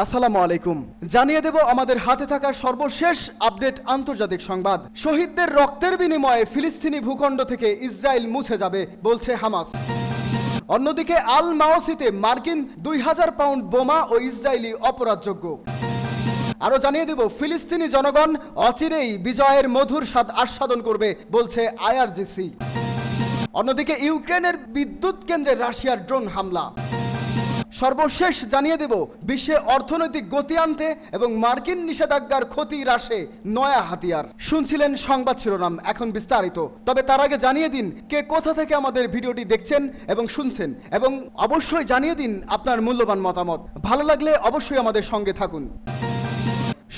আসসালামু আলাইকুম। জানিয়ে দেব আমাদের হাতে থাকা সর্বশেষ আপডেট আন্তর্জাতিক সংবাদ। শহীদদের রক্তের বিনিময়ে ফিলিস্তিনি ভূখণ্ড থেকে ইসরায়েল মুছে যাবে বলছে হামাস। অন্যদিকে আল মাওসিতে মার্কিন 2000 পাউন্ড বোমা ও ইসরায়েলি অপরাধযোগ্য। আরো জানিয়ে দেব ফিলিস্তিনি জনগণ অচিরেই বিজয়ের মধুর স্বাদ আস্বাদন করবে বলছে আইআরজিসি। অন্যদিকে ইউক্রেনের বিদ্যুৎ কেন্দ্রে রাশিয়ার ড্রোন হামলা। সর্বশেষ জানিয়ে দেব বিশ্বে অর্থনৈতিক গতি আনতে এবং মার্কিন নিষেধাজ্ঞার ক্ষতি হ্রাসে নয়া হাতিয়ার। শুনছিলেন সংবাদ শিরোনাম, এখন বিস্তারিত। তবে তার আগে জানিয়ে দিন কে কোথা থেকে আমাদের ভিডিওটি দেখছেন এবং শুনছেন, এবং অবশ্যই জানিয়ে দিন আপনার মূল্যবান মতামত। ভালো লাগলে অবশ্যই আমাদের সঙ্গে থাকুন।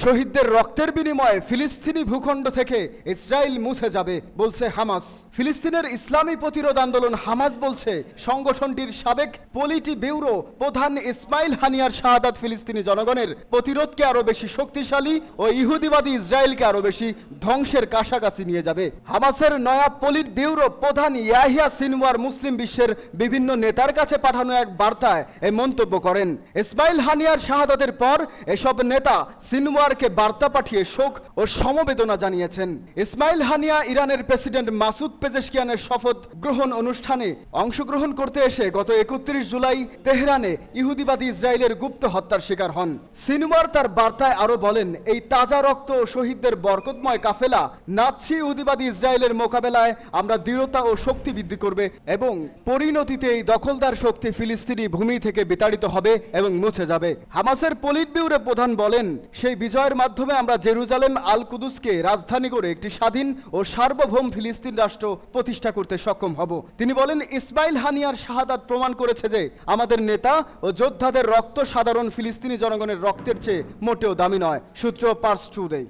শহীদদের রক্তের বিনিময়ে ফিলিস্তিনি ভূখণ্ড থেকে ইসরায়েল মুছে যাবে বলছে হামাস। ফিলিস্তিনের ইসলামী প্রতিরোধ আন্দোলন হামাস বলছে সংগঠনটির সাবেক পলিটি ব্যুরো প্রধান ইসমাইল হানিয়ার শাহাদাত ফিলিস্তিনি জনগণের প্রতিরোধকে আরো বেশি শক্তিশালী ও ইহুদিবাদী ইসরায়েলকে আরো বেশি ধ্বংসের কাছাকাছি নিয়ে যাবে। হামাসের নয়া পলিট ব্যুরো প্রধান ইয়াহিয়া সিনওয়ার মুসলিম বিশ্বের বিভিন্ন নেতার কাছে পাঠানো এক বার্তায় এই মন্তব্য করেন। ইসমাইল হানিয়ার শাহাদাতের পর এসব নেতা সিনওয়ার বার্তা পাঠিয়ে শোক ও সমবেদনা জানিয়েছেন। ইসমাইল হানিয়া ইরানের প্রেসিডেন্ট মাসুদ পেজেশকিয়ানের শপথ গ্রহণ অনুষ্ঠানে অংশগ্রহণ করতে এসে গত 31 জুলাই তেহরানে ইহুদিবাদী ইসরায়েলের গুপ্ত হত্যার শিকার হন। সিনওয়ার তার বার্তায় আরো বলেন, এই তাজা রক্ত ও শহীদদের বরকতময় কাফেলা নাৎসি ইহুদিবাদী ইসরায়েলের মোকাবেলায় আমরা দৃঢ়তা ও শক্তি বৃদ্ধি করবে এবং পরিণতিতে এই দখলদার শক্তি ফিলিস্তিনি ভূমি থেকে বিতাড়িত হবে এবং মুছে যাবে। হামাসের পলিট ব্যুরো প্রধান বলেন, সেই বিজয়ের মাধ্যমে আমরা জেরুজালেম আল কুদুসকে রাজধানী করে একটি স্বাধীন ও সার্বভৌম ফিলিস্তিন রাষ্ট্র প্রতিষ্ঠা করতে সক্ষম হব। তিনি বলেন, ইসমাইল হানিয়ার শাহাদাত প্রমাণ করেছে যে আমাদের নেতা ও যোদ্ধাদের রক্ত সাধারণ ফিলিস্তিনি জনগণের রক্তের চেয়ে মোটেও দামি নয়। সূত্র পার্স টুডে।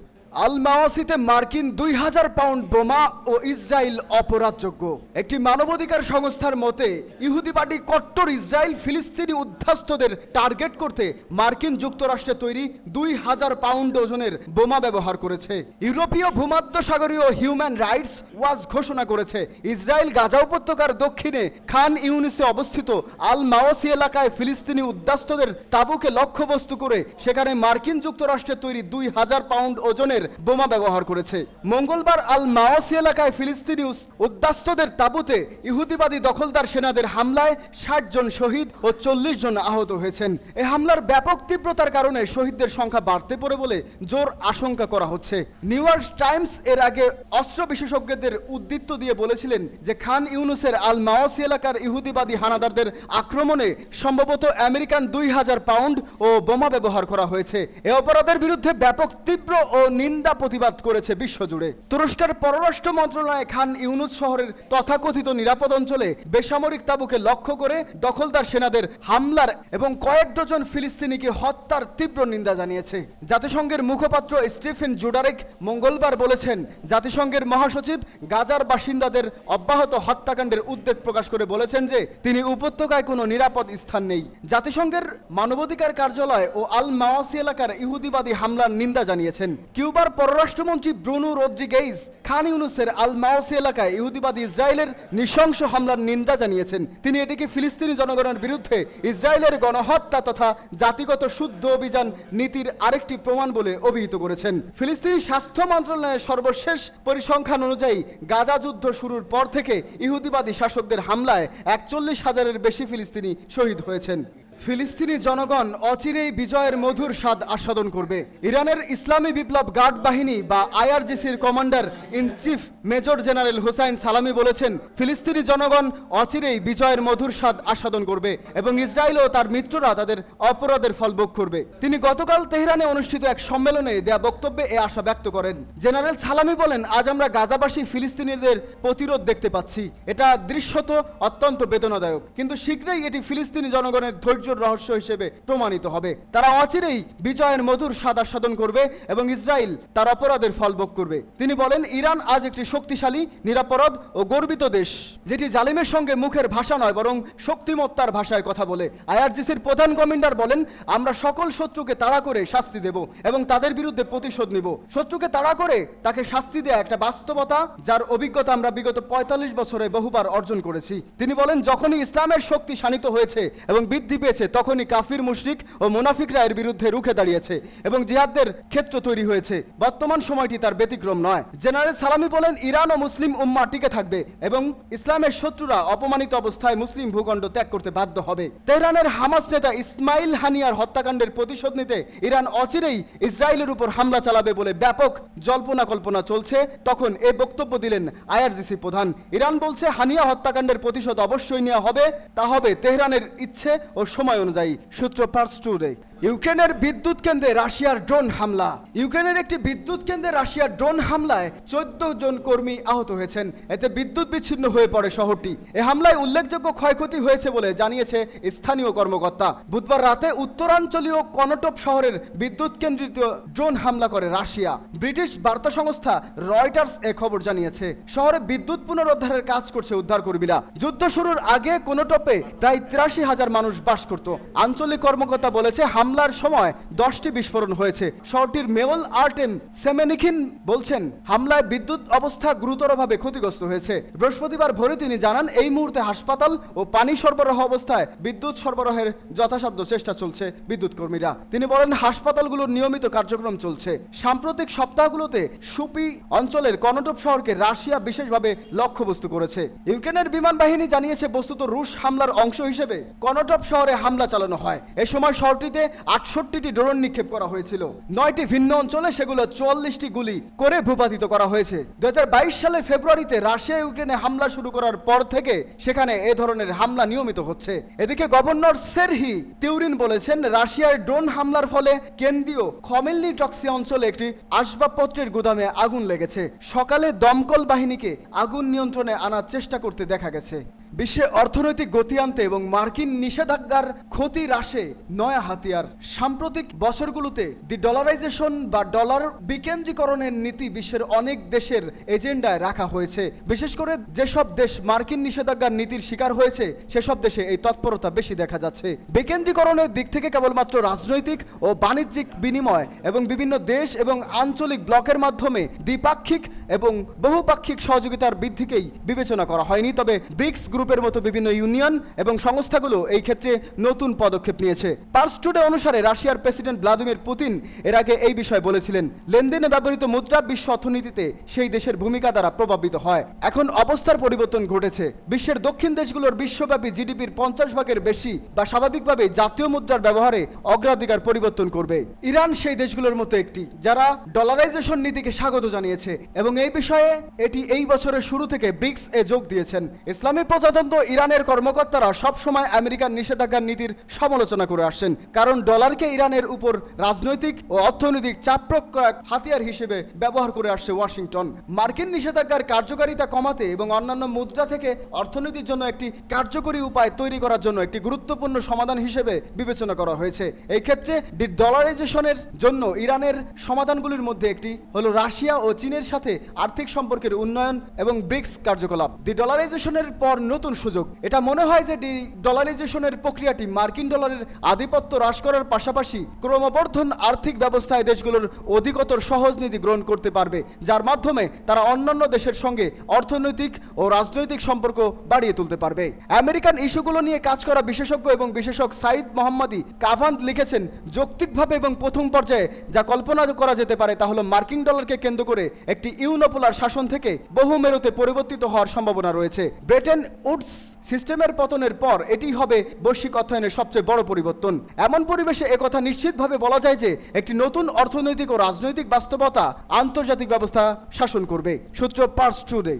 আল মাওসিতে মার্কিন 2000 পাউন্ড বোমা ও ইসরায়েল অপরাধযোগ্য। একটি মানবাধিকার সংস্থার মতে ইহুদিবাদী কট্টর ইসরায়েল ফিলিস্তিনি উদ্বাস্তুদের টার্গেট করতে মার্কিন যুক্তরাষ্ট্রে তৈরি 2000 পাউন্ড ওজনের বোমা ব্যবহার করেছে। ইউরোপীয় ভূমধ্যসাগরীয় হিউম্যান রাইটস ওয়াচ ঘোষণা করেছে ইসরায়েল গাজা উপত্যকার দক্ষিণে খান ইউনিসে অবস্থিত আল মাওসি এলাকায় ফিলিস্তিনি উদ্বাস্তুদের তাঁবুকে লক্ষ্যবস্তু করে সেখানে মার্কিন যুক্তরাষ্ট্রে তৈরি 2000 পাউন্ড ওজনের বোমা ব্যবহার করেছে। মঙ্গলবার আল মাওসি এলাকায় ফিলিস্তিনি উদ্বাস্তুদের তাঁবুতে ইহুদিবাদী দখলদার সেনাদের হামলায় 60 জন শহীদ ও 40 জন আহত হয়েছেন। এই হামলার ব্যাপক তীব্রতার কারণে শহীদদের সংখ্যা বাড়তে পারে বলে জোর আশঙ্কা করা হচ্ছে। নিউ ইয়র্ক টাইমস এর আগে অস্ত্র বিশেষজ্ঞদের উদ্ধৃত দিয়ে বলেছিলেন যে খান ইউনুসের আল মাওসি এলাকার ইহুদিবাদী হানাদারদের আক্রমণে সম্ভবত আমেরিকান 2000 পাউন্ড ও বোমা ব্যবহার করা হয়েছে। এ অপরাধের বিরুদ্ধে ব্যাপক তীব্র ও নিন্দা প্রতিবাদ করেছে বিশ্বজুড়ে। তুরস্কের পররাষ্ট্র মন্ত্রণালয় খান ইউনুস শহরের তথাকথিত নিরাপদ অঞ্চলে বেসামরিক তাঁবুকে লক্ষ্য করে দখলদার সেনাদের হামলার এবং কয়েক ডজন ফিলিস্তিনিকে হত্যার তীব্র নিন্দা জানিয়েছে। জাতিসংঘের মুখপাত্র স্টিফেন জুডারেক মঙ্গলবার বলেছেন, জাতিসংঘের মহাসচিব গাজার বাসিন্দাদের অব্যাহত হত্যাকাণ্ডের উদ্বেগ প্রকাশ করে বলেছেন যে তিনি উপত্যকায় কোনো নিরাপদ স্থান নেই। জাতিসংঘের মানবাধিকার কার্যালয় ও আল মাওসি এলাকার ইহুদিবাদী হামলার নিন্দা জানিয়েছেন। কিউবার পররাষ্ট্রমন্ত্রী ব্রুনো রদ্রিগেজ খান ইউনুসের আল মাওসি এলাকায় ইহুদিবাদী ইসরায়েলের নৃশংস হামলার নিন্দা জানিয়েছেন। তিনি এটিকে ফিলিস্তিনি জনগণের বিরুদ্ধে ইসরায়েলের গণহত্যা তথা জাতিগত শুদ্ধ অভিযান নীতির আরেকটি প্রমাণ বলে অভিহিত করেছেন। ফিলিস্তিনি স্বাস্থ্য মন্ত্রণালয়ের সর্বশেষ পরিসংখ্যান অনুযায়ী গাজা যুদ্ধ শুরুর পর থেকে ইহুদিবাদী শাসকদের হামলায় 41,000-এর বেশি ফিলিস্তিনি শহীদ হয়েছেন। ফিলিস্তিনি জনগণ অচিরেই বিজয়ের মধুর স্বাদ আস্বাদন করবে। ইরানের ইসলামী বিপ্লব গার্ড বাহিনী বা আইআরজিসির commander in chief major general Hossein Salami বলেছেন, ফিলিস্তিনি জনগণ অচিরেই বিজয়ের মধুর স্বাদ আস্বাদন করবে এবং ইসরায়েল ও তার মিত্ররা তাদের অপরাধের ফল ভোগ করবে। তিনি গতকাল তেহরানে অনুষ্ঠিত এক সম্মেলনে দেয়া বক্তব্যে এ আশা ব্যক্ত করেন। জেনারেল সালামি বলেন, আজ আমরা গাজাবাসী ফিলিস্তিনিদের প্রতিরোধ দেখতে পাচ্ছি। এটা দৃশ্যত অত্যন্ত বেদনাদায়ক, কিন্তু শীঘ্রই এটি ফিলিস্তিনি জনগণের ধৈর্য রহস্য হিসেবে প্রমাণিত হবে। তারা অচিরেই বিজয়ের মধুর স্বাদ আস্বাদন করবে এবং ইসরায়েল তার অপরাধের ফল ভোগ করবে। তিনি বলেন, ইরান আজ একটি শক্তিশালী, নিরাপরাধ ও গর্বিত দেশ, যেটি জালিমের সঙ্গে মুখের ভাষা নয় বরং শক্তিমত্তার ভাষায় কথা বলে। আইআরজিসির প্রধান কমান্ডার বলেন, আমরা সকল শত্রুকে তাড়া করে শাস্তি দেব এবং তাদের বিরুদ্ধে প্রতিশোধ নিব। শত্রুকে তাড়া করে তাকে শাস্তি দেয়া একটা বাস্তবতা যার অভিজ্ঞতা আমরা বিগত 45 বছরে বহুবার অর্জন করেছি। তিনি বলেন, যখনই ইসলামের শক্তি শানিত হয়েছে এবং বৃদ্ধি পেয়েছে গিয়েছে তখনই কাফির মুশরিক ও মুনাফিকরা এর বিরুদ্ধে রুখে দাঁড়িয়েছে এবং জিহাদের ক্ষেত্র তৈরি হয়েছে। বর্তমান সময়টি তার ব্যতিক্রম নয়। জেনারেল সালামি বলেন, ইরান ও মুসলিম উম্মাহ টিকে থাকবে এবং ইসলামের শত্রুরা অপমানিত অবস্থায় মুসলিম ভূখণ্ড ত্যাগ করতে বাধ্য হবে। তেহরানের হামাস নেতা ইসমাইল হানিয়ার হত্যাকাণ্ডের প্রতিশোধ নিতে ইরান অচিরেই ইসরায়েলের উপর হামলা চালাবে বলে ব্যাপক জল্পনা কল্পনা চলছে। তখন এই বক্তব্য দিলেন আইআরজিসি প্রধান। ইরান বলছে, হানিয়া হত্যাকাণ্ডের প্রতিশোধ অবশ্যই নেওয়া হবে, তা হবে তেহরানের ইচ্ছে ও সময় অনুযায়ী। সূত্র পার্স টুডে। ইউক্রেনের বিদ্যুৎ কেন্দ্রে রাশিয়ার ড্রোন হামলা। ইউক্রেনের একটি বিদ্যুৎ কেন্দ্রে রাশিয়ার ড্রোন হামলায় 14 জন কর্মী আহত হয়েছেন। এতে বিদ্যুৎ বিচ্ছিন্ন হয়ে পড়ে শহরটি। এ হামলায় উল্লেখযোগ্য ক্ষয়ক্ষতি হয়েছে বলে জানিয়েছে স্থানীয় কর্মকর্তা। বুধবার রাতে উত্তরাঞ্চলীয় কনটপ শহরের বিদ্যুৎ কেন্দ্রিত ড্রোন হামলা করে রাশিয়া। ব্রিটিশ বার্তা সংস্থা রয়টার্স এ খবর জানিয়েছে। শহরে বিদ্যুৎ পুনরুদ্ধারের কাজ করছে উদ্ধারকর্মীরা। যুদ্ধ শুরুর আগে কনটপে প্রায় 83,000 মানুষ বাস করত। আঞ্চলিক কর্মকর্তা বলেছে, হামলার সময় 10টি বিস্ফোরণ হয়েছে। শহরটির মেয়র আর্টেম সেমেনিখিন বলছেন, হামলায় বিদ্যুৎ অবস্থা গুরুতরভাবে ক্ষতিগ্রস্ত হয়েছে। বৃহস্পতিবার ভোরে তিনি জানান, এই মুহূর্তে হাসপাতাল ও পানি সরবরাহ অবস্থায় বিদ্যুৎ সরবরাহের যথাসাধ্য চেষ্টা চলছে বিদ্যুৎ কর্মীরা। তিনি বলেন, হাসপাতালগুলোর নিয়মিত কার্যক্রম চলছে। সাম্প্রতিক সপ্তাহগুলোতে সুপি অঞ্চলের কনটপ শহরকে রাশিয়া বিশেষভাবে লক্ষ্যবস্তু করেছে। ইউক্রেনের বিমান বাহিনী জানিয়েছে, বস্তুত রুশ হামলার অংশ হিসেবে কনটপ শহরে হামলা চালানো হয়। এ সময় শহরটিতে 68টি ড্রোন নিক্ষেপ করা হয়েছিল। 9টি ভিন্ন অঞ্চলে সেগুলো 44টি গুলি করে ভূপাতিত করা হয়েছে। 2022 সালের ফেব্রুয়ারিতে রাশিয়া ইউক্রেনে হামলা শুরু করার পর থেকে সেখানে এ ধরনের হামলা নিয়মিত হচ্ছে। এদিকে গভর্নর সেরহি তিউরিন বলেছেন, রাশিয়ার ড্রোন হামলার ফলে কেন্দ্রীয় খমেলনি টক্সি অঞ্চলে একটি আসবাবপত্রের গুদামে আগুন লেগেছে। সকালে দমকল বাহিনীকে আগুন নিয়ন্ত্রণে আনার চেষ্টা করতে দেখা গেছে। বিশ্বে অর্থনৈতিক গতি আনতে এবং মার্কিন নিষেধাজ্ঞার ক্ষতি হ্রাসে নয়া হাতিয়ার। সাম্প্রতিক বছরগুলোতে দি ডলারাইজেশন বা ডলার বিকেন্দ্রীকরণের নীতি বিশ্বের অনেক দেশের এজেন্ডায় রাখা হয়েছে। বিশেষ করে যেসব দেশ মার্কিন নিষেধাজ্ঞার নীতির শিকার হয়েছে সেসব দেশে এই তৎপরতা বেশি দেখা যাচ্ছে। বিকেন্দ্রীকরণের দিক থেকে কেবলমাত্র রাজনৈতিক ও বাণিজ্যিক বিনিময় এবং বিভিন্ন দেশ এবং আঞ্চলিক ব্লকের মাধ্যমে দ্বিপাক্ষিক এবং বহুপাক্ষিক সহযোগিতার বৃদ্ধিকেই বিবেচনা করা হয়নি। তবে ব্রিক্স গ্রুপের মতো বিভিন্ন ইউনিয়ন এবং সংস্থাগুলো এই ক্ষেত্রে নতুন পদক্ষেপ নিয়েছে। পার্স টুডে অনুসারে রাশিয়ার প্রেসিডেন্ট ভ্লাদিমির পুতিন এর আগে এই বিষয়ে বলেছিলেন, লেনদেনে ব্যবহৃত মুদ্রা বিশ্ব অর্থনীতিতে সেই দেশের ভূমিকা দ্বারা প্রভাবিত হয়। এখন অবস্থার পরিবর্তন ঘটেছে। বিশ্বের দক্ষিণ দেশগুলোর বিশ্বব্যাপী জিডিপির 50% বেশি বা স্বাভাবিকভাবে জাতীয় মুদ্রার ব্যবহারে অগ্রাধিকার পরিবর্তন করবে। ইরান সেই দেশগুলোর মতো একটি যারা ডলারাইজেশন নীতিকে স্বাগত জানিয়েছে এবং এই বিষয়ে এটি এই বছরের শুরু থেকে ব্রিক্স এ যোগ দিয়েছেন। ইসলামী প্রজাতন্ত্র ইরানের কর্মকর্তারা সবসময় আমেরিকার নিষেধাজ্ঞার নীতির সমালোচনা করে আসছেন, কারণ ডলারকে ইরানের উপর রাজনৈতিক ও অর্থনৈতিক চাপ প্রয়োগ করার হাতিয়ার হিসেবে ব্যবহার করে আসছে ওয়াশিংটন। মার্কিন নিষেধাজ্ঞার কার্যকারিতা কমাতে এবং অন্যান্য মুদ্রা থেকে অর্থনীতির জন্য একটি কার্যকরী উপায় তৈরি করার জন্য একটি গুরুত্বপূর্ণ সমাধান হিসেবে বিবেচনা করা হয়েছে। এই ক্ষেত্রে ডি ডলারাইজেশনের জন্য ইরানের সমাধানগুলির মধ্যে একটি হলো রাশিয়া ও চীনের সাথে আর্থিক সম্পর্কের উন্নয়ন এবং ব্রিক্স কার্যকলাপ। ডি ডলারাইজেশনের পর নতুন সুযোগ। এটা মনে হয় যে ডি ডলারাইজেশনের প্রক্রিয়াটি মার্কিন ডলারের আধিপত্য হ্রাস করার পাশাপাশি ক্রমবর্ধন আর্থিক ব্যবস্থায় দেশগুলোর অধিকতর সহজ নীতি গ্রহণ করতে পারবে, যার মাধ্যমে তারা অন্যান্য দেশের সঙ্গে অর্থনৈতিক ও রাজনৈতিক সম্পর্ক বাড়িয়ে তুলতে পারবে। আমেরিকান ইস্যুগুলো নিয়ে কাজ করা বিশেষজ্ঞ এবং বিশেষজ্ঞ সাইদ মোহাম্মদী কাভান্দ লিখেছেন, যৌক্তিকভাবে এবং প্রথম পর্যায়ে যা কল্পনা করা যেতে পারে তা হলো মার্কিন ডলারকে কেন্দ্র করে একটি ইউনোপোলার শাসন থেকে বহু মেরুতে পরিবর্তিত হওয়ার সম্ভাবনা রয়েছে। ব্রেটেন উডস সিস্টেমের পতনের পর এটি হবে বৈশ্বিক অর্থায়নের সবচেয়ে বড় পরিবর্তন। এমন পরিবেশে একথা নিশ্চিতভাবে বলা যায় যে একটি নতুন অর্থনৈতিক ও রাজনৈতিক বাস্তবতা আন্তর্জাতিক ব্যবস্থা শাসন করবে। সূত্র পার্স টুডে।